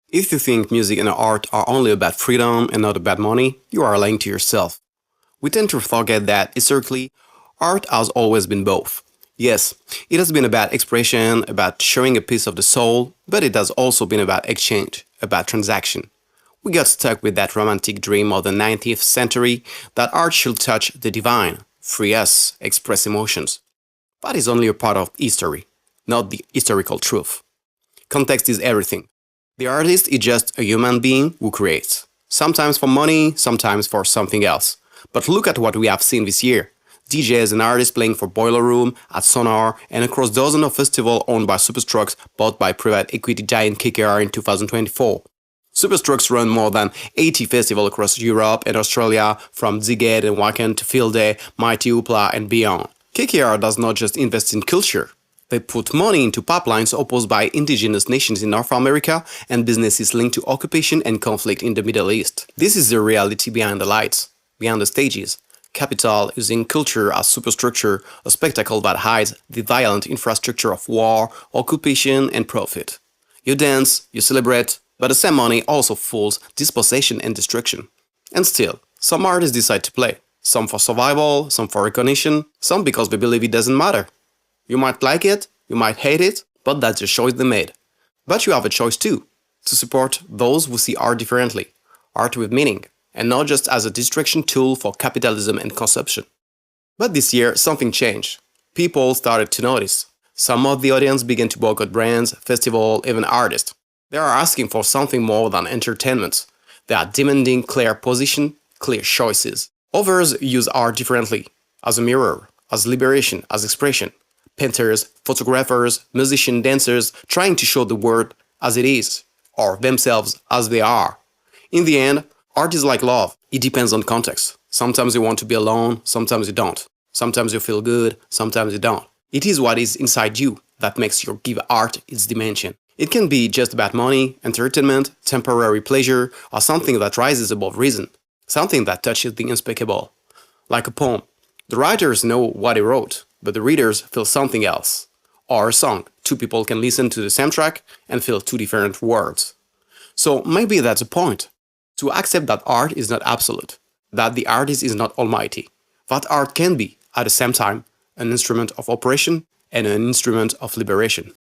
If you think music and art are only about freedom and not about money, you are lying to yourself. We tend to forget that, historically, art has always been both. Yes, it has been about expression, about showing a piece of the soul, but it has also been about exchange, about transaction. We got stuck with that romantic dream of the 19th century that art should touch the divine, free us, express emotions. That is only a part of history, not the historical truth. Context is everything. The artist is just a human being who creates. Sometimes for money, sometimes for something else. But look at what we have seen this year. DJs and artists playing for Boiler Room, at Sonar, and across dozens of festivals owned by Superstrucks bought by private equity giant KKR in 2024. Superstrucks run more than 80 festivals across Europe and Australia, from Zigged and Wacken to Field Day, Mighty Hoopla and beyond. KKR does not just invest in culture. They put money into pipelines opposed by indigenous nations in North America and businesses linked to occupation and conflict in the Middle East. This is the reality behind the lights, behind the stages. Capital using culture as superstructure, a spectacle that hides the violent infrastructure of war, occupation and profit. You dance, you celebrate, but the same money also fuels dispossession and destruction. And still, some artists decide to play. Some for survival, some for recognition, some because they believe it doesn't matter. You might like it, you might hate it, but that's the choice they made. But you have a choice too, to support those who see art differently, art with meaning, and not just as a distraction tool for capitalism and consumption. But this year, something changed. People started to notice. Some of the audience began to boycott brands, festivals, even artists. They are asking for something more than entertainment. They are demanding clear position, clear choices. Others use art differently, as a mirror, as liberation, as expression. Painters, photographers, musicians, dancers, trying to show the world as it is, or themselves as they are. In the end, art is like love. It depends on context. Sometimes you want to be alone, sometimes you don't. Sometimes you feel good, sometimes you don't. It is what is inside you that makes you give art its dimension. It can be just about money, entertainment, temporary pleasure, or something that rises above reason. Something that touches the unspeakable. Like a poem. The writers know what they wrote, but the readers feel something else. Or a song. Two people can listen to the same track and feel two different words. So maybe that's the point. To accept that art is not absolute. That the artist is not almighty. That art can be, at the same time, an instrument of oppression and an instrument of liberation.